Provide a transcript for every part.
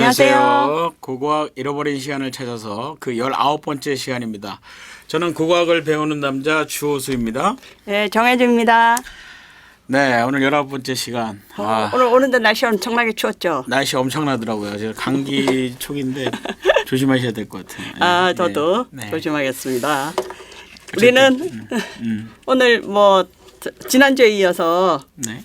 안녕하세요. 고고학 잃어버린 시간을 찾아서 그 19번째 시간입니다. 저는 고고학을 배우는 남자 주호수입니다. 네, 정혜주입니다. 네, 오늘 19번째 시간. 오늘 오는데 날씨가 엄청나게 추웠죠? 날씨 엄청나더라고요. 지금 감기 초기인데 조심하셔야 될 것 같아요. 저도 네. 조심하겠습니다. 우리는 오늘 지난주에 이어서 네.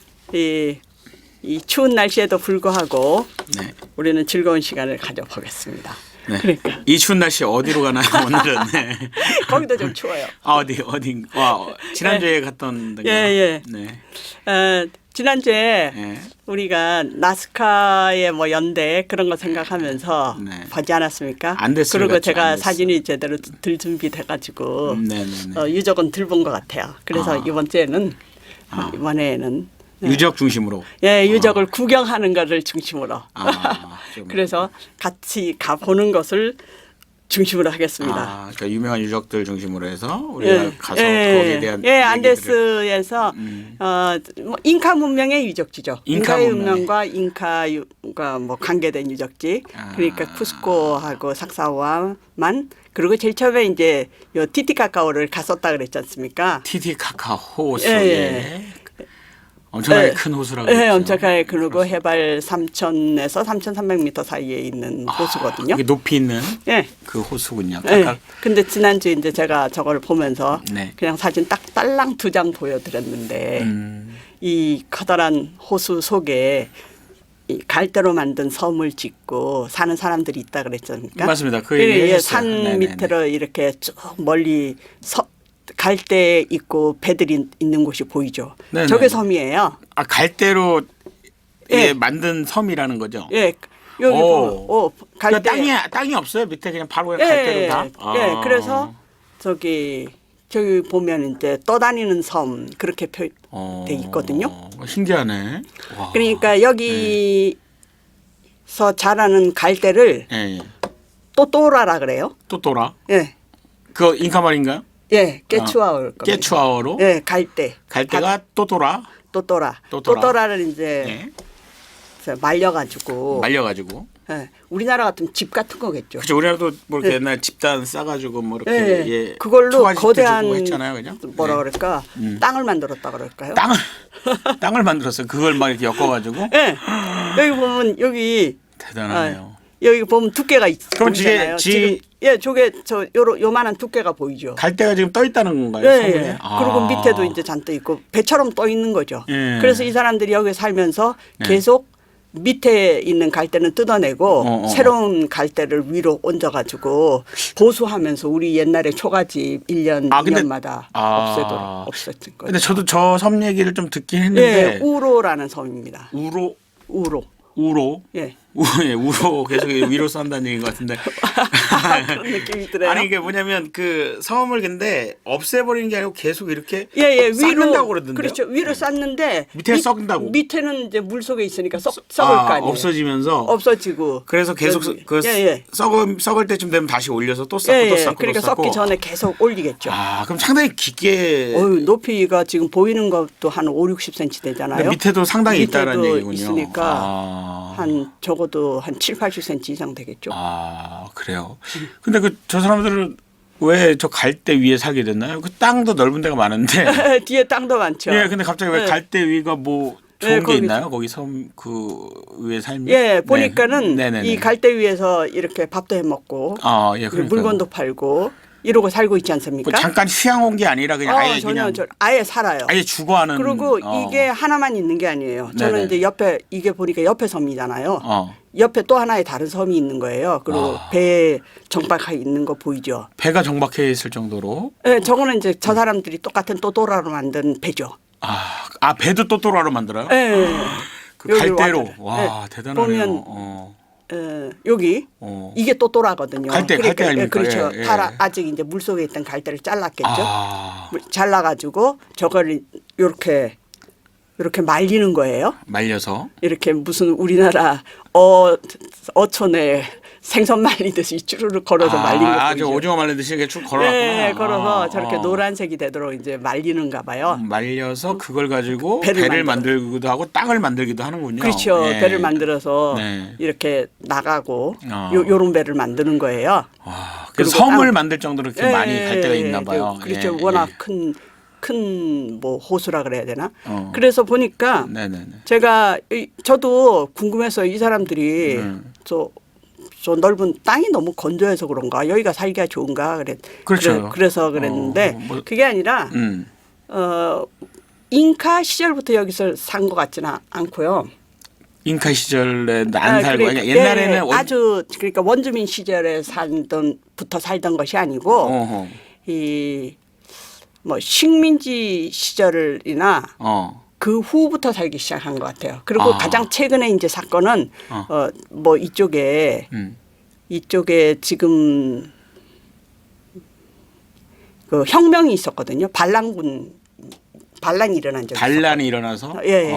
이 추운 날씨에도 불구하고 네. 우리는 즐거운 시간을 가져보겠습니다. 네. 그러니까 이 추운 날씨 어디로 가나요? 오늘은. 네. 거기도 좀 추워요. 어디 지난주에 갔던 데가. 예. 네. 지난주에 네. 우리가 나스카의 연대 그런 거 생각하면서 네. 보지 않았습니까? 안 됐어요. 그리고 그렇죠. 제가 안 됐어요. 사진이 제대로 들 준비돼가지고 네네네. 유적은 들 본 것 같아요. 그래서 이번에는 유적 중심으로. 유적을 구경하는 것을 중심으로. 좀. 그래서 같이 가보는 것을 중심으로 하겠습니다. 그러니까 유명한 유적들 중심으로 해서 우리가 가서 거기에 대한 얘기들을. 안데스에서 잉카 문명의 유적지죠. 잉카의 문명과 잉카가 관계된 유적지. 그러니까 쿠스코하고 삭사오아만 그리고 제일 처음에 이제 요 티티카카오를 갔었다 그랬지 않습니까? 티티카카 호수. 엄청나게 큰 호수라고. 네, 엄청나게 크고 해발 3,000에서 3,300m 사이에 있는 호수거든요. 이게 높이 있는 네. 그 호수군요. 네. 근데 지난주 이제 제가 저걸 보면서 네. 그냥 사진 딱 딸랑 2장 보여드렸는데 이 커다란 호수 속에 이 갈대로 만든 섬을 짓고 사는 사람들이 있다 그랬잖습니까? 맞습니다. 그 얘기 산 네네네. 밑으로 이렇게 쭉 멀리 갈대 있고 배들이 있는 곳이 보이죠. 네네. 저게 섬이에요. 갈대로 예. 만든 섬이라는 거죠. 예. 여기 보면 갈대 그러니까 땅이 없어요. 밑에 그냥 바로 갈대로 다. 그래서 저기 보면 이제 떠다니는 섬 그렇게 돼 있거든요. 신기하네. 와. 그러니까 여기서 자라는 갈대를 예. 또또라라 그래요. 또또라. 예. 그 잉카 말인가요? 예, 깨추아올 겁니다. 깨추아어로. 예, 갈대. 갈대가 또또라. 또또라를 이제 말려가지고. 예, 우리나라 같으면 집 같은 거겠죠. 그렇죠. 우리나라도 이렇게 옛날 집단 싸가지고 이렇게 그걸로 초가집도 거대한 주고 했잖아요, 그죠? 그럴까 땅을 만들었다 그럴까요? 땅을 만들었어요. 그걸 막 이렇게 엮어가지고. 예, 여기 보면 대단하네요. 여기 보면 두께가 그럼 보이잖아요. 지금 저게 요만한 두께가 보이죠. 갈대가 지금 떠 있다는 건가요? 예. 그리고 밑에도 이제 잔뜩 있고 배처럼 떠 있는 거죠. 예. 그래서 이 사람들이 여기 살면서 계속 밑에 있는 갈대는 뜯어내고 새로운 갈대를 위로 얹어가지고 보수하면서 우리 옛날에 초가집 1년, 2년마다 없앴던 거예요. 근데 저도 저 섬 얘기를 좀 듣긴 했는데. 우로라는 섬입니다. 우로. 예. 우로 계속 위로 싼다는 얘기인 것 같은데. 그런 느낌이 들어요. 아니 이게 뭐냐면 그 섬을 근데 없애버리는 게 아니고 계속 이렇게 위로 쌓는다고 그러던데요. 그렇죠. 위로 쌓는데 밑에 썩는다고. 밑에는 이제 물 속에 있으니까 썩을 거 아니에요. 없어지고. 그래서 계속 썩을 때쯤 되면 다시 올려서 또 쌓고 또 쌓고 그러니까 또 쌓고. 썩기 전에 계속 올리겠죠. 그럼 상당히 깊게. 높이가 지금 보이는 것도 한 5-60cm 되잖아요. 밑에도 상당히 있다는 얘기군요. 있으니까 적어도 한 7-80cm 이상 되겠죠. 그래요. 근데 저 사람들은 왜 저 갈대 위에 살게 됐나요? 그 땅도 넓은 데가 많은데. 뒤에 땅도 많죠. 예, 근데 갑자기 왜 갈대 위가 좋은 게 있나요? 거기 섬 위에 살면? 보니까는 이 갈대 위에서 이렇게 밥도 해 먹고 물건도 팔고 이러고 살고 있지 않습니까? 잠깐 휴양 온 게 아니라 그냥 아예 살아요. 아예 주거하는. 그리고 이게 하나만 있는 게 아니에요. 저는 이제 옆에 이게 보니까 옆에 섬이잖아요. 옆에 또 하나의 다른 섬이 있는 거예요. 그리고 배에 정박해 있는 거 보이죠? 배가 정박해 있을 정도로? 네, 저거는 이제 저 사람들이 똑같은 또또라로 만든 배죠. 배도 또또라로 만들어요? 네. 그 갈대로. 와, 대단하네요. 보면 여기 이게 또또라거든요. 갈대 아닙니까? 그렇죠. 아직 이제 물 속에 있던 갈대를 잘랐겠죠. 잘라가지고 저걸 이렇게 말리는 거예요. 말려서. 이렇게 무슨 우리나라 어촌에 생선 말리듯이 쭈르륵 걸어서 말린 거 저 보이죠? 오징어 말리듯이 이렇게 쭉 걸어놨구나. 네, 걸어서 저렇게 노란색이 되도록 이제 말리는가 봐요. 말려서 그걸 가지고 배를 배를 만들기도 하고 땅을 만들기도 하는군요. 그렇죠. 예. 배를 만들어서 네. 이렇게 나가고 어. 요런 배를 만드는 거예요. 그래서 그리고 섬을 땅- 만들 정도로 이렇게 많이 갈 데가 있나 봐요. 그렇죠. 예, 워낙 예. 큰 뭐 호수라 그래야 되나? 그래서 보니까 네네네. 제가 저도 궁금해서 이 사람들이 저 넓은 땅이 너무 건조해서 그런가 여기가 살기가 좋은가 그렇죠. 그래서 그랬는데 그게 아니라 잉카 시절부터 여기서 산 것 같지는 않고요. 잉카 시절에 안 살고 그러니까, 옛날에는 아주 그러니까 원주민 시절에 살던 것이 아니고 이 뭐 식민지 시절이나 그 후부터 살기 시작한 것 같아요. 그리고 가장 최근에 이제 사건은 뭐 이쪽에 지금 그 혁명이 있었거든요. 반란이 일어난 적이 반란이 일어나서 예.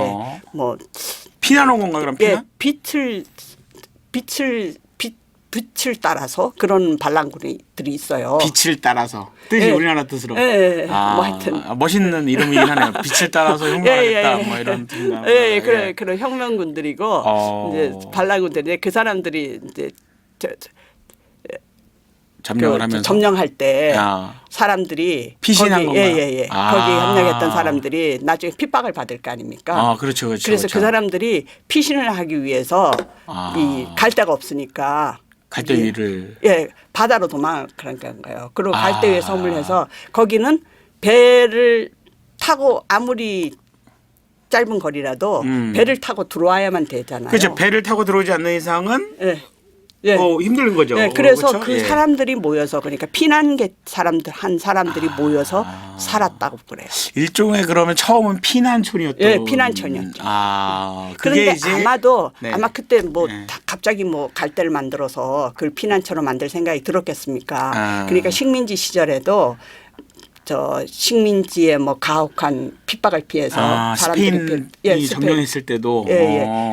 뭐 피난 온 건가 그럼 피난? 빛을 따라서 그런 반란군들이 있어요. 빛을 따라서 뜻이 예. 우리나라 뜻으로. 뭐 하여튼 멋있는 이름이긴 하네요. 빛을 따라서 혁명하겠다 뭐 이런 뜻인가. 그런 혁명군들이고 이제 반란군들인데 그 사람들이 이제 점령을 하면서 점령할 때 사람들이 피신한 건가요? 거기 협력했던 사람들이 나중에 핍박을 받을 거 아닙니까? 그렇죠. 그래서 그 사람들이 피신을 하기 위해서 이 갈 데가 없으니까 갈대 위를 바다로 도망을 그런 거예요. 그리고 갈대 위에 섬을 해서 거기는 배를 타고 아무리 짧은 거리라도 배를 타고 들어와야만 되잖아요. 그렇죠. 배를 타고 들어오지 않는 이상은 힘든 거죠. 그래서 그렇죠? 그 사람들이 모여서 그러니까 피난객 사람들이 모여서 살았다고 그래요. 일종의 그러면 처음은 피난촌이었던. 피난촌이었죠. 그게 그런데 이제 아마 그때 뭐 갑자기 뭐 갈대를 만들어서 그걸 피난처로 만들 생각이 들었겠습니까? 그러니까 식민지 시절에도 저 식민지의 뭐 가혹한 핍박을 피해서 사람들이 스페인이 점령했을 때도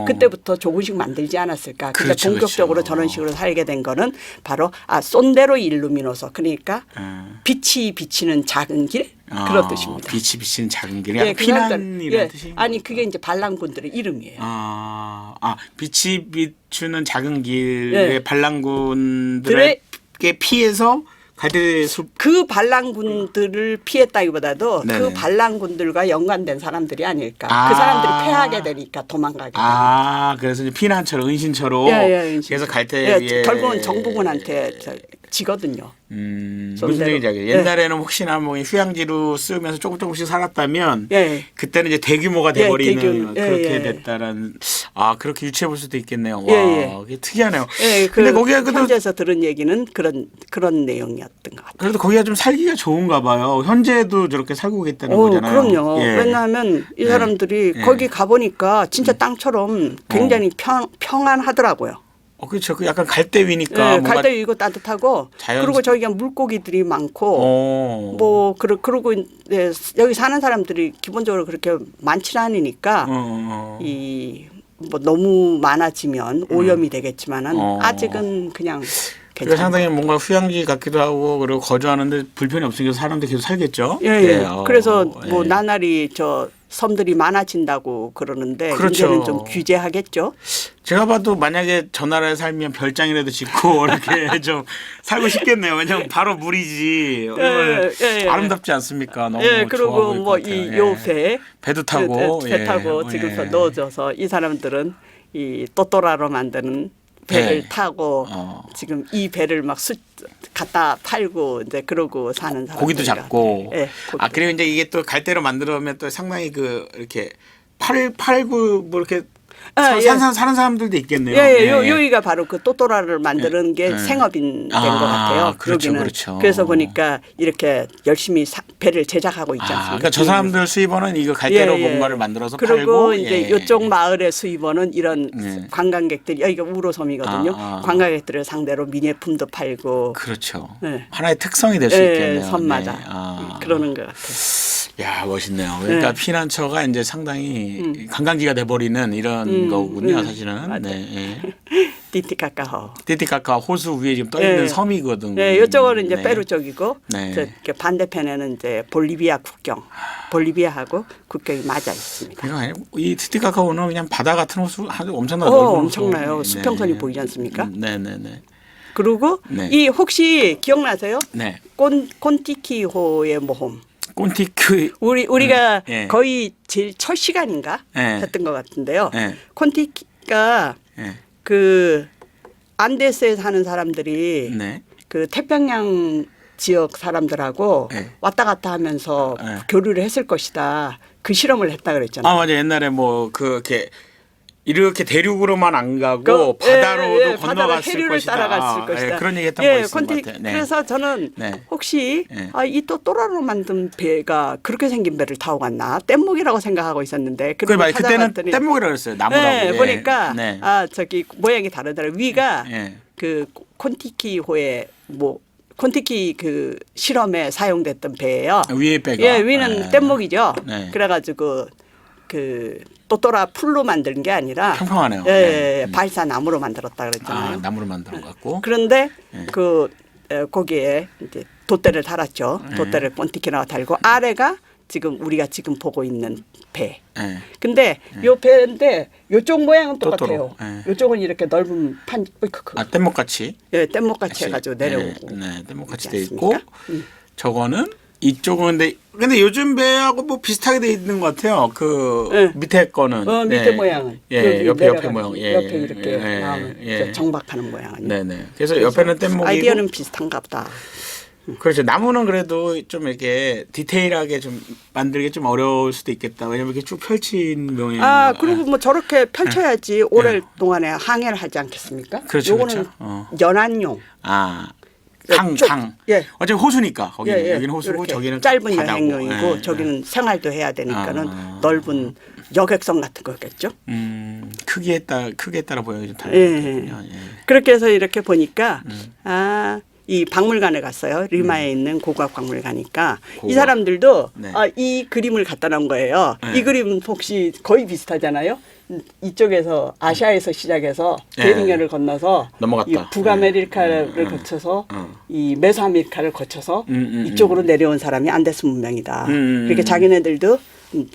그때부터 조금씩 만들지 않았을까. 근데 그렇죠, 본격적으로 저런 식으로 살게 된 거는 바로 쏜데로 일루미노소 그러니까 빛이 비치는 작은 길 그런 뜻입니다. 빛이 비치는 작은 길이 피난이라는 뜻이 아니 그게 이제 반란군들의 이름이에요. 빛이 비추는 작은 길의 반란군들에게 피해서 그 반란군들을 피했다기보다도 그 반란군들과 연관된 사람들이 아닐까. 그 사람들이 패하게 되니까 도망가게 되니까. 그래서 이제 피난처로 은신처로 그래서 갈대 위에 결국은 정부군한테 지거든요. 무슨 얘기인지 알겠어요. 옛날에는 혹시나 뭐 휴양지로 쓰면서 조금씩 살았다면 그때는 이제 대규모가 돼버리는 그렇게 됐다라는 그렇게 유추해 볼 수도 있겠네요. 와, 그게 특이하네요. 근데 거기가 현지에서 들은 얘기는 그런 내용이었던 것 같아요. 그래도 거기가 좀 살기가 좋은가 봐요. 현재도 저렇게 살고 계겠다는 거잖아요. 그럼요. 왜냐하면 이 사람들이 거기 가보니까 진짜 땅처럼 굉장히 평안하더라고요. 그렇죠. 그 약간 갈대 위니까. 갈대 위고 따뜻하고 그리고 저기가 물고기들이 많고 뭐 그리고 여기 사는 사람들이 기본적으로 그렇게 많지는 않으니까 이 뭐 너무 많아지면 오염이 되겠지만은 아직은 그냥 그러니까 상당히 뭔가 휴양지 같기도 하고 그리고 거주하는데 불편이 없으니까 사람들이 계속 살겠죠. 그래서 뭐 나날이 저 섬들이 많아진다고 그러는데 그렇죠. 이제는 좀 규제하겠죠. 제가 봐도 만약에 저 나라에 살면 별장이라도 짓고 이렇게 좀 살고 싶겠네요. 왜냐하면 바로 물이지. 아름답지 않습니까? 너무 그리고 뭐 이 요 배도 타고 배 타고 지금 넣어줘서 이 사람들은 이 또또라로 만드는 배를 타고 지금 이 배를 막 갖다 팔고 이제 그러고 사는 사람. 고기도 잡고. 고기도. 그리고 이제 이게 또 갈대로 만들어면 또 상당히 그 이렇게 팔고 뭐 이렇게 사는 사람들도 있겠네요. 여기가 바로 그 또또라를 만드는 게 생업인 된 것 같아요. 그렇죠, 여기는. 그렇죠. 그래서 보니까 이렇게 열심히 배를 제작하고 있지 않습니까? 그러니까 저 사람들 수입원은 이거 갈대로 뭔가를 만들어서 그리고 팔고. 이제 이쪽 마을의 수입원은 이런 관광객들이 여기가 우로섬이거든요. 관광객들을 상대로 미nie품도 팔고. 그렇죠. 하나의 특성이 될 수 있겠네요. 섬마다 그러는 것 같아요. 야, 멋있네요. 그러니까 피난처가 이제 상당히 관광지가 돼버리는 이런 거군요, 사실은. 티티카카호. 티티카카 호수 위에 지금 떠 있는 섬이거든요. 네, 이쪽은 이제 페루 쪽이고 네. 저 반대편에는 이제 볼리비아 국경, 볼리비아하고 국경이 맞아 있습니다. 그러니까 이 티티카카호는 그냥 바다 같은 호수 아주 엄청나요. 넓은 엄청나요. 호수. 수평선이 네. 보이지 않습니까? 네네네. 그리고 네. 이 혹시 기억나세요? 네. 콘티키호의 모험. 콘티키 우리가 네. 거의 제일 첫 시간인가 네. 했던 것 같은데요. 네. 콘티키가 네. 그 안데스에 사는 사람들이 네. 그 태평양 지역 사람들하고 네. 왔다 갔다 하면서 네. 교류를 했을 것이다. 그 실험을 했다 그랬잖아요. 아 맞아 옛날에 뭐 그렇게 이렇게 대륙으로만 안 가고 바다로도 건너갔을 해류를 것이다. 따라갔을 것이다. 그런 얘기했던 거 있을 것 같아요. 네. 그래서 저는 네. 혹시 네. 이 또또라로 만든 배가 그렇게 생긴 배를 타고 갔나 뗏목이라고 생각하고 있었는데 그 말 그때는 찾아봤더니 뗏목이라고 그랬어요. 나무라고. 네, 예. 보니까 네. 저기 모양이 다르더라고요. 위가 예. 그 콘티키호의 뭐 콘티키 그 실험에 사용됐던 배예요. 위에 배가. 예, 위는 뗏목이죠. 네. 그래가지고 그 또또라 풀로 만든 게 아니라 평평하네요. 예, 네. 발사 나무로 만들었다 그랬잖아요. 나무로 만들어 갖고. 그런데 네. 그 거기에 이제 돛대를 달았죠. 네. 돛대를 꼰티키나가 달고 아래가 지금 우리가 지금 보고 있는 배. 네. 근데 요 배인데 요쪽 모양은 똑같아요. 또또로. 네. 요쪽은 이렇게 넓은 판, 뗏목 같이. 예, 뗏목 같이 해가지고 내려오고. 네, 뗏목 같이 돼 있지 있고. 않습니까? 저거는 이쪽은 근데 요즘 배하고 뭐 비슷하게 돼 있는 것 같아요. 그 네. 밑에 거는. 밑에 모양은. 예, 여기 옆에 모양. 예. 옆에 이렇게 예. 나오는 예. 정박하는 모양은. 네네. 그래서 옆에는 뗏목이고. 아이디어는 비슷한가 보다. 그렇죠. 나무는 그래도 좀 이렇게 디테일하게 좀 만들기 좀 어려울 수도 있겠다. 왜냐면 이렇게 쭉 펼친 모양. 그리고 뭐 저렇게 펼쳐야지 오랫동안에 항해를 하지 않겠습니까? 그렇죠, 요거는 그렇죠. 연안용. 강. 예. 어차피 호수니까 거기는 예, 예. 여기는 호수고 이렇게 저기는 짧은 바다고. 여행용이고 예, 저기는 생활도 해야 되니까는 아. 넓은 여객선 같은 거겠죠. 크기에 따라 보여요. 좀 예. 다르거든요. 예. 그렇게 해서 이렇게 보니까 이 박물관에 갔어요. 리마에 있는 고고학 박물관이니까 이 사람들도 네. 이 그림을 갖다 놓은 거예요. 네. 이 그림 혹시 거의 비슷하잖아요. 이쪽에서 아시아에서 시작해서 네. 베링해를 건너서 넘어갔다. 이 북아메리카를 거쳐서 이 메소아메리카를 거쳐서 이쪽으로 내려온 사람이 안데스 문명이다. 그렇게 자기네들도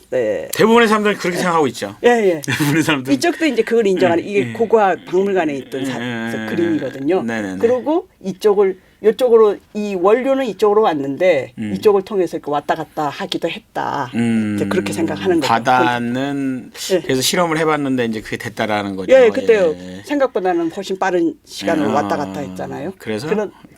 네. 대부분의 사람들은 그렇게 생각하고 있죠. 예. 대부분의 사람들. 이쪽도 이제 그걸 인정하는 이게 고고학 박물관에 있던 그림이거든요. 네네네. 그리고 이쪽으로 이 원료는 이쪽으로 왔는데 이쪽을 통해서 이렇게 왔다 갔다 하기도 했다. 이제 그렇게 생각하는 거죠. 바다는 예. 그래서 실험을 해봤는데 이제 그게 됐다라는 거죠. 예, 그때요. 예. 생각보다는 훨씬 빠른 시간을 아, 왔다 갔다 했잖아요. 그래서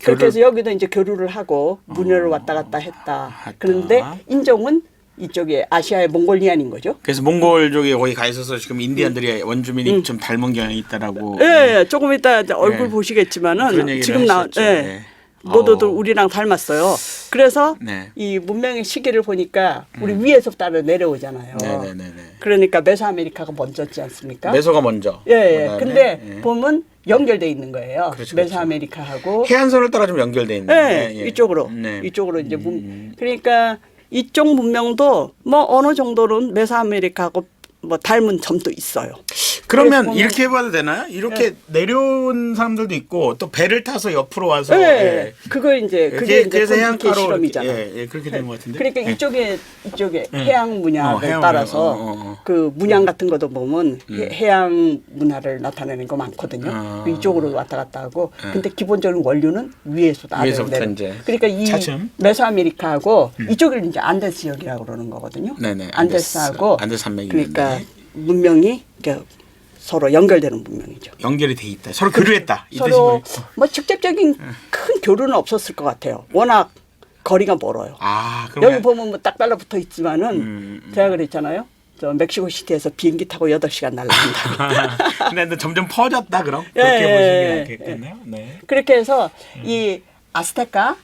그렇게 해서 여기도 이제 교류를 하고 문해를 왔다 갔다 했다. 그런데 인종은 이쪽에 아시아의 몽골리안인 거죠. 그래서 몽골족이 거기 가 있어서 지금 인디안들이 원주민이 좀 닮은 경향이 있다라고. 예, 조금 이따 이제 얼굴 예. 보시겠지만은 그런 얘기를 지금 하셨죠. 예. 모두들 우리랑 닮았어요. 그래서 네. 이 문명의 시기를 보니까 우리 위에서 따라 내려오잖아요. 네네네. 그러니까 메소아메리카가 먼저지 않습니까? 메소가 먼저. 예. 그다음에, 근데 예. 보면 연결돼 있는 거예요. 그렇죠, 메소아메리카하고 해안선을 따라 좀 연결돼 있는. 예, 이쪽으로 네. 이쪽으로 이제 그러니까 이쪽 문명도 뭐 어느 정도는 메소아메리카하고 뭐 닮은 점도 있어요. 그러면 이렇게 해봐도 되나요? 이렇게 내려온 사람들도 있고 또 배를 타서 옆으로 와서. 예. 그거 이제 그게 이제 그래서 콘티키 실험이잖아요. 예, 그렇게 된 것 같은데. 그러니까 이쪽에 해양 문화를 해양 따라서 문화. 그 문양 같은 것도 보면 해양 문화를 나타내는 거 많거든요. 이쪽으로 왔다 갔다 하고 근데 기본적인 원료는 위에서부터 위에서부터 내려. 이제 그러니까 이 차츰. 메소아메리카하고 이쪽을 이제 안데스 지역이라고 그러는 거거든요. 네네. 안데스하고 안데스 산맥이 그러니까 있는데. 문명이 이렇게 서로 연결되는 문명이죠. 연결이 돼 있다. 서로 교류했다. 이 서로 뜻이군요. 뭐 직접적인 큰 교류는 없었을 것 같아요. 워낙 거리가 멀어요. 그러면 여기 보면 뭐 딱 달라붙어 있지만은 제가 그랬잖아요. 저 멕시코 시티에서 비행기 타고 8시간 날아간다. 근데 점점 퍼졌다 그럼 예, 그렇게 예, 보시면 되겠네요. 네. 그렇게 해서 이 아스테카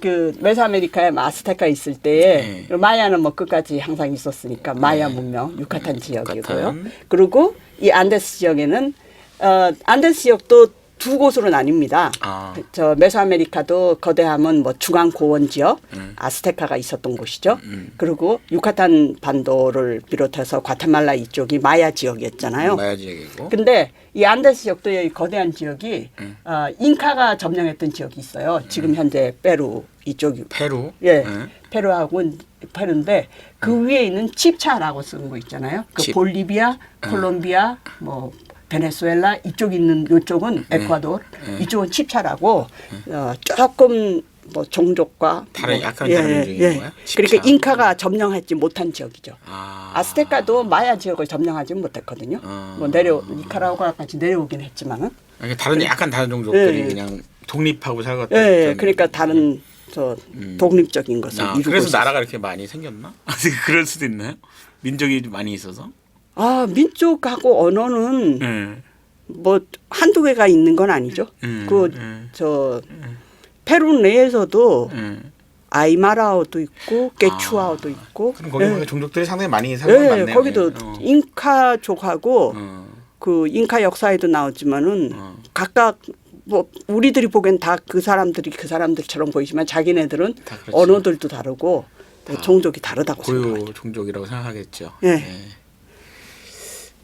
그 메소아메리카에 아스테카 있을 때 마야는 뭐 끝까지 항상 있었으니까 마야 문명 유카탄 지역이고요. 유카탄. 그리고 이 안데스 지역에는 안데스 지역도 두 곳으로 나뉩니다. 저 메소아메리카도 거대하면 뭐 중앙 고원 지역 아스테카가 있었던 곳이죠. 그리고 유카탄 반도를 비롯해서 과테말라 이쪽이 마야 지역이었잖아요. 마야 지역이고. 근데 이 안데스 지역도 이 거대한 지역이 잉카가 점령했던 지역이 있어요. 지금 현재 페루 이쪽이. 페루? 예. 페루하고 페루인데 그 위에 있는 칩차라고 쓰는 거 있잖아요. 그 볼리비아, 콜롬비아, 뭐 베네수엘라 이쪽 있는 이쪽은 에콰도르, 이쪽은 칩차라고 조금 뭐 종족과 다른 약간 다른 종인 거야? 그러니까 잉카가 점령하지 못한 지역이죠. 아스테카도 마야 지역을 점령하지 못했거든요. 뭐 니카라과까지 내려오긴 했지만은. 다른 약간 다른 종족들이 그냥 독립하고 살았던. 그러니까 다른 저 독립적인 것을 이루고 그래서 있었어요. 나라가 이렇게 많이 생겼나? 그럴 수도 있나요? 민족이 많이 있어서? 민족하고 언어는 뭐 한두 개가 있는 건 아니죠. 페루 내에서도 아이마라어도 있고 깨추아어도 있고. 그럼 거기 종족들이 상당히 많이 살고 많네요. 거기도 잉카족하고 그 잉카 역사에도 나오지만은 각각 뭐 우리들이 보기엔 다 그 사람들처럼 보이지만 자기네들은 언어들도 다르고 종족이 다르다고 생각하죠. 고유 종족이라고 생각하겠죠.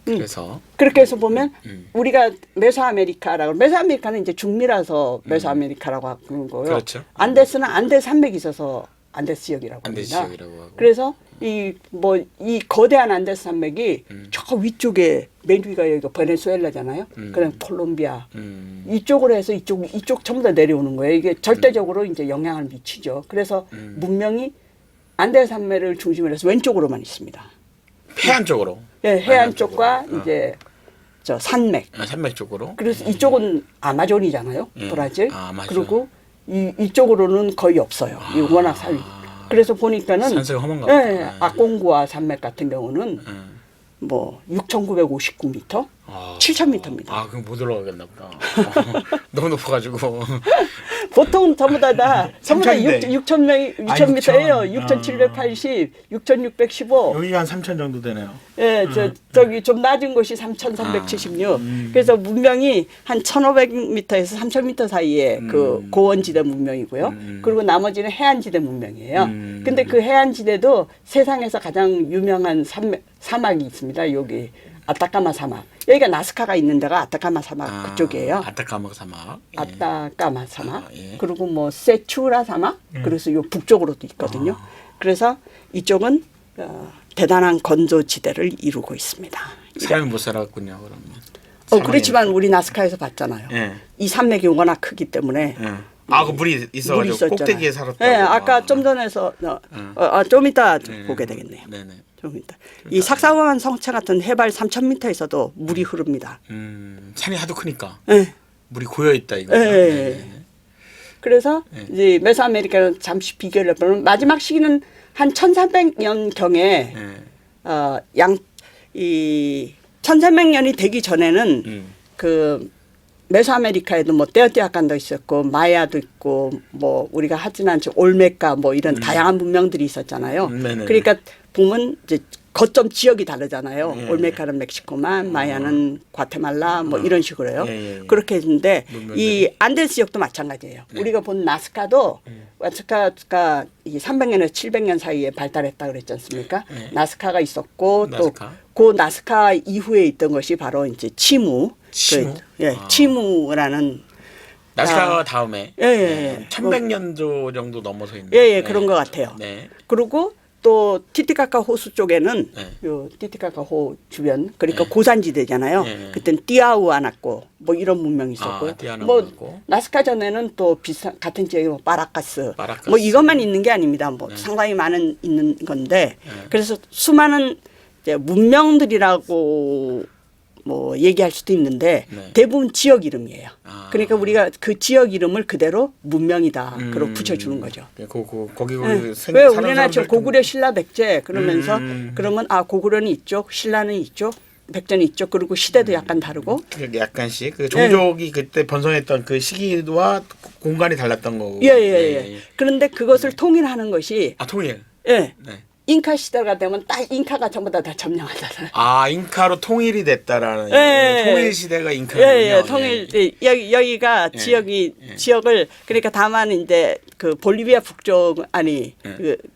그래서 그렇게 해서 보면 우리가 메소아메리카는 이제 중미라서 메소아메리카라고 하는 거고요. 그렇죠. 안데스는 안데 산맥이 있어서 안데스 지역이라고 합니다. 그래서 이 거대한 안데스 산맥이 저 위쪽에 맨 위가 여기가 베네수엘라잖아요. 그다음 콜롬비아 이쪽으로 해서 이쪽 전부 다 내려오는 거예요. 이게 절대적으로 이제 영향을 미치죠. 그래서 문명이 안데스 산맥을 중심으로 해서 왼쪽으로만 있습니다. 해안 쪽으로. 해안 쪽과 이제 저 산맥. 산맥 쪽으로. 그래서 이쪽은 아마존이잖아요. 브라질. 그리고 이쪽으로는 거의 없어요. 워낙 그래서 보니까는 산세가 험한가 보다. 아콩구아 산맥 같은 경우는 뭐 6,959m, 7,000m입니다. 그럼 못 올라가겠나 보다. 너무 높아가지고. 보통 전부 다 6,000m예요. 6,780, 6,615. 여기가 한 3,000 정도 되네요. 저기 좀 낮은 곳이 3,376. 그래서 문명이 한 1,500m에서 3,000m 사이에 그 고원지대 문명이고요. 그리고 나머지는 해안지대 문명이에요. 근데 그 해안지대도 세상에서 가장 유명한 사막이 있습니다. 여기 아타카마 사막. 여기가 나스카가 있는 데가 아타카마 사막 그쪽이에요. 아타카마 사막. 아타카마 사막. 그리고 뭐 세추라 사막. 그래서 요 북쪽으로도 있거든요. 그래서 이쪽은 대단한 건조지대를 이루고 있습니다. 사람이 못 살았군요. 그러면. 그렇지만 우리 나스카에서 봤잖아요. 이 산맥이 워낙 크기 때문에. 그 물이 있어가지고 꼭대기에 살았다고. 아까 좀 전에서 좀 이따 보게 되겠네요. 좀 이따. 이 삭사우한 성체 같은 해발 3,000m에서도 물이 흐릅니다. 산이 하도 크니까. 물이 고여 있다 이거. 그래서 이제 메소아메리카는 잠시 비교를 해보면 마지막 시기는 한 1,300년 경에 1,300년이 되기 전에는 그 메소아메리카에도 뭐 테오티아칸도 있었고 마야도 있고 뭐 우리가 하진 않죠 올메카 뭐 이런 다양한 문명들이 있었잖아요. 그러니까 보면 이제 거점 지역이 다르잖아요. 올메카는 멕시코만, 마야는 과테말라 뭐 이런 식으로요. 그렇게 했는데 이 안데스 지역도 마찬가지예요. 우리가 본 나스카도 나스카가 이 300년에서 700년 사이에 발달했다 그랬지 않습니까? 나스카가 있었고 또 그 나스카 이후에 있던 것이 바로 이제 치무. 치무라는 나스카가 다음에 1100년도 정도 넘어서 있는 그런 것 같아요. 그리고 또 티티카카 호수 쪽에는 요 티티카카 호 주변 그러니까 고산지대잖아요. 그때는 띠아우아나코 뭐 이런 문명이 있었고요. 뭐 나스카 전에는 또 비슷한 같은 지역에 뭐 파라카스 뭐 이것만 있는 게 아닙니다. 뭐 상당히 많은 있는 건데 그래서 수많은 이제 문명들이라고 뭐 얘기할 수도 있는데 대부분 지역 이름이에요. 그러니까 우리가 그 지역 이름을 그대로 문명이다. 그러고 붙여주는 거죠. 거기 왜 우리나라 저 고구려 신라 백제 그러면서 그러면 고구려는 이쪽, 신라는 이쪽, 백제는 이쪽 그리고 시대도 약간 다르고. 약간씩 그 종족이 그때 번성했던 그 시기와 공간이 달랐던 거고. 그런데 그것을 통일하는 것이 통일. 잉카 시대가 되면 딱 잉카가 전부 다 점령하잖아요. 아, 잉카로 통일이 됐다라는 통일 시대가 잉카군요. 예, 통일 여기가 지역을 그러니까 다만 이제 그 볼리비아 북쪽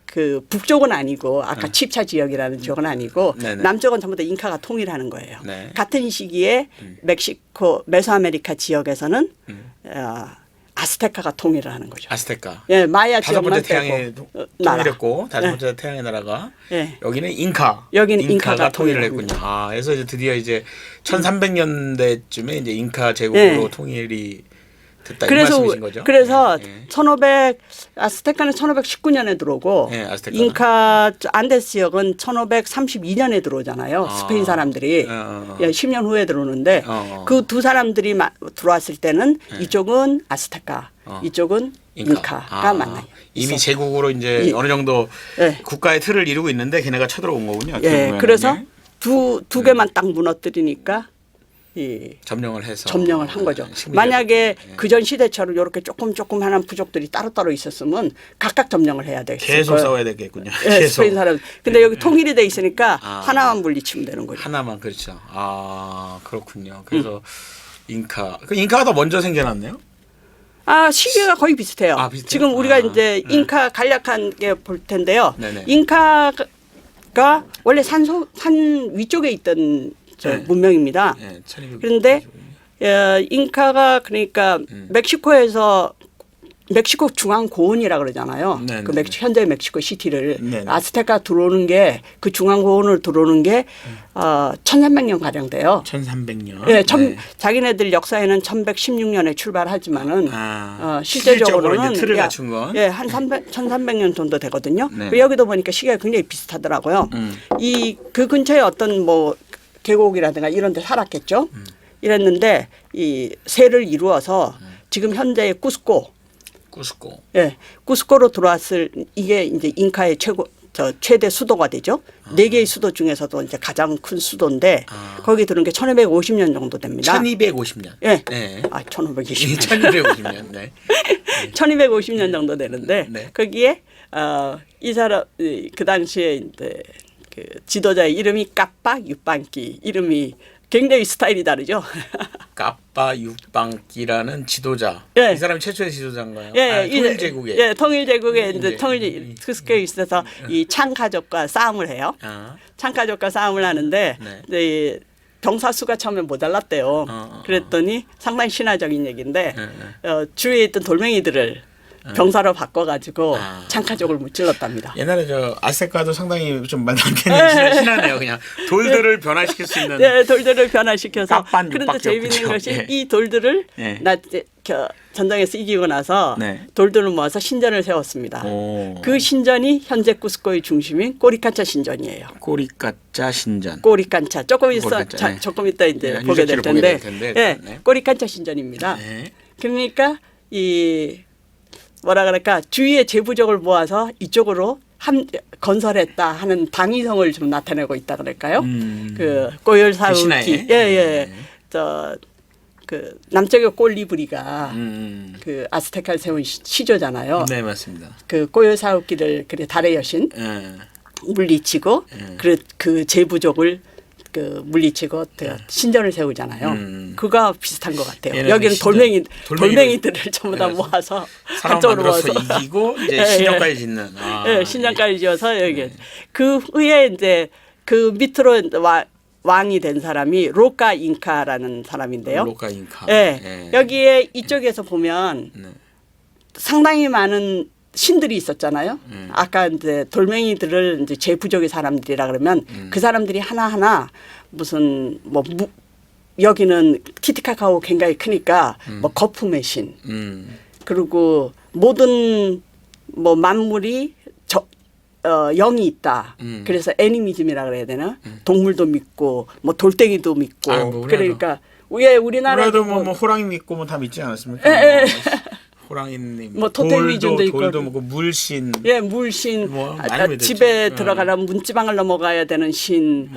그 북쪽은 아니고 아까 칩차 지역이라는 지역은 아니고 남쪽은 전부 다 잉카가 통일하는 거예요. 네. 같은 시기에 멕시코 메소아메리카 지역에서는 아스테카가 통일을 하는 거죠. 아스테카. 예, 마야 다섯 번째 지역만 태양의 빼고 통일했고 다섯 번째 태양의 나라가 여기는 여기는 잉카가 통일을 했군요. 아, 그래서 이제 드디어 이제 1300년대쯤에 이제 잉카 제국으로 통일이 됐다 이 말씀이신 거죠? 그래서 아스테카는 1519년에 들어오고 잉카 안데스 지역은 1532년에 들어오잖아요. 스페인 사람들이 10년 후에 들어오는데 그 두 사람들이 들어왔을 때는 이쪽은 아스테카, 이쪽은 잉카가 만나요. 이미 제국으로 이제 어느 정도 국가의 틀을 이루고 있는데 걔네가 쳐들어온 거군요. 그래서 두 개만 딱 무너뜨리니까 점령을 해서 점령을 한 거죠. 만약에 그전 시대처럼 이렇게 조금 하는 부족들이 따로따로 있었으면 각각 점령을 해야 되겠어요. 계속 싸워야 되겠군요. 스페인 사람. 근데 여기 통일이 돼 있으니까 하나만 물리치면 되는 거죠. 하나만 그렇죠. 아, 그렇군요. 그래서 잉카가 더 먼저 생겨났네요. 시기가 거의 비슷해요. 비슷해요? 지금 우리가 이제 잉카 간략한 게 볼 텐데요. 네네. 잉카가 원래 산 위쪽에 있던 문명입니다. 그런데 잉카가 그러니까 멕시코 중앙 고원이라 그러잖아요. 그 현재 멕시코 시티를 아스테카 들어오는 게 그 중앙 고원을 들어오는 게 1300년 가량 돼요. 1300년. 자기네들 역사에는 1116년에 출발하지만은 실제적으로는 틀을 갖춘 건 한 1300년 정도 되거든요. 여기도 보니까 시기가 굉장히 비슷하더라고요. 그 근처에 어떤 뭐 계곡이라든가 이런 데 살았겠죠. 이랬는데 이 세를 이루어서 지금 현재의 쿠스코. 쿠스코로 들어왔을 이게 이제 잉카의 최대 수도가 되죠. 네 개의 수도 중에서도 이제 가장 큰 수도인데 거기 들은 게 1250년 정도 됩니다. 1250년. 1520년. 1250년. 네. 1250년 정도 되는데 거기에 이 사람 그 당시에 이제 그 지도자의 이름이 까빠 육방기 이름이 굉장히 스타일이 다르죠. 까빠 육방기라는 지도자. 이 사람이 최초의 지도자인가요? 통일제국에. 통일제국에 이제 쿠스코에 있어서 이 창 가족과 싸움을 해요. 창 가족과 싸움을 하는데 이제 병사 수가 처음에 모자랐대요. 그랬더니 상당히 신화적인 얘기인데 주위에 있던 돌멩이들을 병사로 바꿔가지고 창가족을 무찔렀답니다. 옛날에 아스테카도 상당히 좀 많게는 신하네요. 그냥 돌들을 변화시킬 수 있는. 돌들을 변화시켜서. 그런데 재미있는 그렇죠. 것이 이 돌들을 전장에서 이기고 나서 돌들을 모아서 신전을 세웠습니다. 그 신전이 현재 쿠스코의 중심인 꼬리칸차 신전이에요. 꼬리칸차 신전. 꼬리칸차 조금 이따 이제 보게 될 텐데, 꼬리칸차 신전입니다. 그러니까 뭐라 그럴까 주위의 제부족을 모아서 이쪽으로 건설했다 하는 당위성을 좀 나타내고 있다 그럴까요? 그 꼬열사우키 그 남쪽의 꼴리브리가 그 아스테카를 세운 시조잖아요. 네, 맞습니다. 그 꼬열사우키를 그래 달의 여신 물리치고 그 제부족을 그 물리치고 신전을 세우잖아요. 그거 비슷한 것 같아요. 여기는 돌멩이들을 전부 다 모아서 한쪽으로 모아서 이기고 이제 신전까지 짓는. 신전까지 지어서 여기 그 후에 이제 그 밑으로 왕이 된 사람이 로카 잉카라는 사람인데요. 로카 잉카. 여기에 이쪽에서 보면 상당히 많은 신들이 있었잖아요. 아까 이제 돌멩이들을 이제 제 부족의 사람들이라 그러면 그 사람들이 하나하나 무슨 여기는 티티카카오 굉장히 크니까 뭐 거품의 신 그리고 모든 만물이 영이 있다. 그래서 애니미즘이라 그래야 되나? 동물도 믿고 뭐 돌덩이도 믿고 그러니까 우리나라도 호랑이 믿고 다 믿지 않았습니까? 호랑이님, 토템 위주도 있고, 돌도 먹고 물신, 물신, 집에 들어가려면 문지방을 넘어가야 되는 신,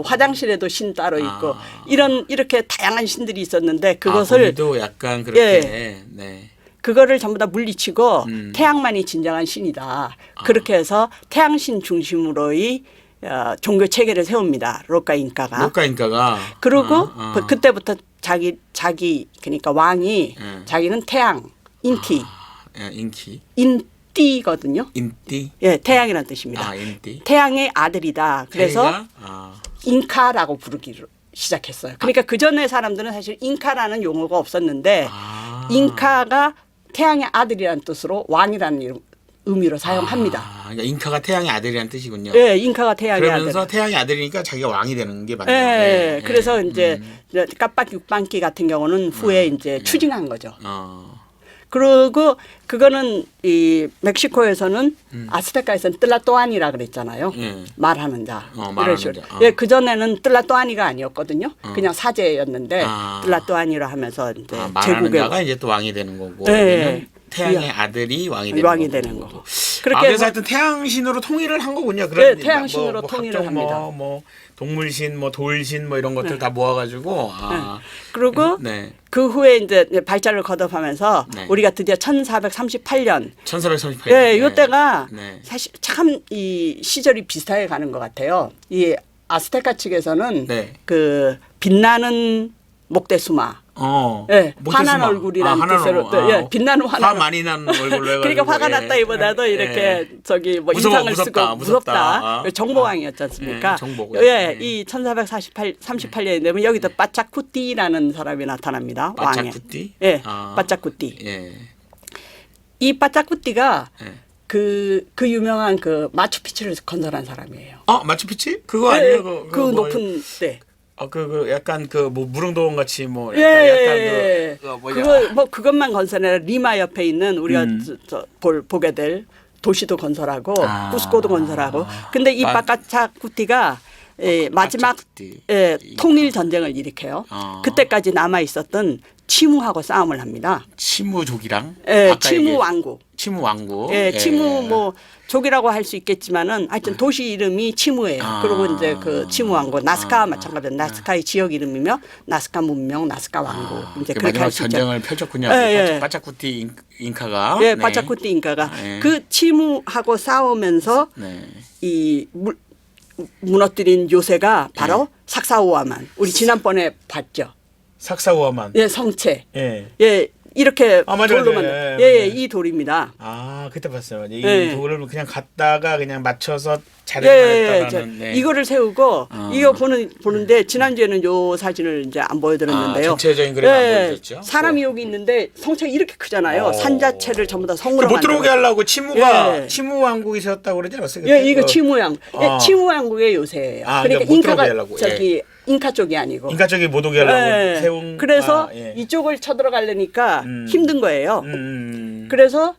화장실에도 신 따로 있고 이렇게 다양한 신들이 있었는데 그것을 우리도 약간 그렇게 그거를 전부 다 물리치고 태양만이 진정한 신이다. 그렇게 해서 태양신 중심으로의 종교 체계를 세웁니다. 로카 인카가. 로카 인카가. 그리고 그때부터 자기 그러니까 왕이 자기는 태양 인티. 인키. 인띠거든요. 인띠. 예, 태양이라는 뜻입니다. 인띠. 태양의 아들이다. 그래서 잉카라고 부르기로 시작했어요. 그러니까 그 전에 사람들은 사실 잉카라는 용어가 없었는데 잉카가 태양의 아들이라는 뜻으로 왕이라는 의미로 사용합니다. 그러니까 잉카가 태양의 아들이라는 뜻이군요. 네, 잉카가 태양의 그러면서 아들. 태양의 아들이니까 자기가 왕이 되는 게 맞네요. 네, 그래서 이제 까빡 육방기 같은 경우는 후에 이제 추징한 거죠. 그리고 그거는 이 멕시코에서는 아스테카에서는 뜰라또안이라 그랬잖아요. 말하는 자. 이런 식으로. 예, 그 전에는 뜰라또안이가 아니었거든요. 그냥 사제였는데 뜰라또안이라 하면서 이제 말하는 자가 이제 또 왕이 되는 거고. 네. 태양의 아들이 왕이 되는 거고. 그렇게 그래서 하여튼 태양신으로 통일을 한 거군요. 네, 태양신으로 통일을 합니다. 뭐 동물신, 뭐 돌신, 뭐 이런 것들 다 모아가지고. 그리고 그 후에 이제 발자를 거듭하면서 우리가 드디어 1438년. 1438년. 네, 이때가 사실 참 이 시절이 비슷하게 가는 것 같아요. 이 아스테카 측에서는 그 빛나는 목대수마. 예, 화난 얼굴이라는 뜻으로 예, 빛나는 화 많이 나는 얼굴로 해가지고 그러니까 화가 났다기보다도 이렇게 저기 뭐 인상을 쓰고 무섭다. 정보왕이었지 않습니까? 예, 이 1438년이 되면 여기도 빠짜쿠띠라는 사람이 나타납니다. 왕에. 빠짜쿠띠? 예, 빠짜쿠띠. 이 빠짜쿠띠가 그 유명한 그 마추픽추를 건설한 사람이에요. 마추픽추? 그거 아니에요? 그 높은 데. 약간 그 뭐 무릉도원 같이 뭐 약간 그거 뭐 그것만 건설해 리마 옆에 있는 우리가 보게 될 도시도 건설하고 쿠스코도 건설하고 근데 이 빠짜쿠띠가 마지막 통일 전쟁을 일으켜요. 그때까지 남아 있었던 치무하고 싸움을 합니다. 치무족이랑? 치무 왕국. 치무 왕국. 치무 뭐 족이라고 할 수 있겠지만은 하여튼 도시 이름이 치무예요. 그리고 이제 그 치무 왕국 나스카와 마찬가지로 나스카의 지역 이름이며 나스카 문명, 나스카 왕국. 이제 그렇게 할 수 있죠. 전쟁을 펼쳤군요. 빠짜쿠띠 잉카가. 빠짜쿠띠 잉카가 그 치무하고 싸우면서 이 무너뜨린 요새가 바로 삭사오와만. 우리 지난번에 봤죠. 삭사오와만. 예, 성체. 예, 이렇게 돌로 만든. 이 돌입니다. 그때 봤어요. 이 돌을 그냥 갖다가 그냥 맞춰서 자르겠다라는. 이거를 세우고 이거 보는데 지난주에는 요 사진을 이제 안 보여드렸는데요. 전체적인 그림 안 보여줬죠. 사람이 여기 있는데 성체가 이렇게 크잖아요. 산 자체를 전부 다 성으로 못 들어오게 하려고 치무 왕국이 세웠다고 그러지 않았어요? 예, 이거 치무 왕국. 치무 왕국의 요새예요. 그러니까 잉카가 저기 잉카 쪽이 아니고. 잉카 쪽이 못 오게 하려고 세운. 그래서 이쪽을 쳐들어가려니까 힘든 거예요. 그래서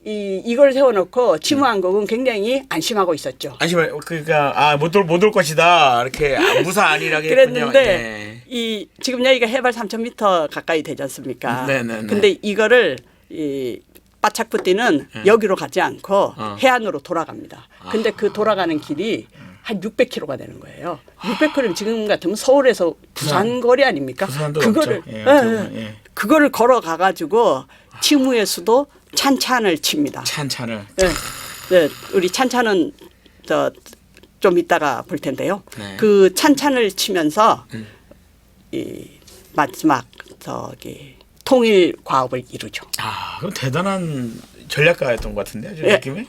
이걸 세워놓고 치무 왕국은 굉장히 안심하고 있었죠. 그러니까 못 올 것이다 이렇게 무사 안일하게 그랬는데 이 지금 여기가 해발 3,000m 가까이 되지 않습니까? 근데 이거를 이 빠차쿠띠는 여기로 가지 않고 해안으로 돌아갑니다. 근데 그 돌아가는 길이 한 600km가 되는 거예요. 600km 지금 같으면 서울에서 부산 거리 아닙니까? 그거를 그거를 걸어가 가지고 치무의 수도 찬찬을 칩니다. 찬찬을. 우리 찬찬은 좀 이따가 볼 텐데요. 그 찬찬을 치면서 이 마지막 통일 과업을 이루죠. 그럼 대단한 전략가였던 것 같은데요, 느낌에.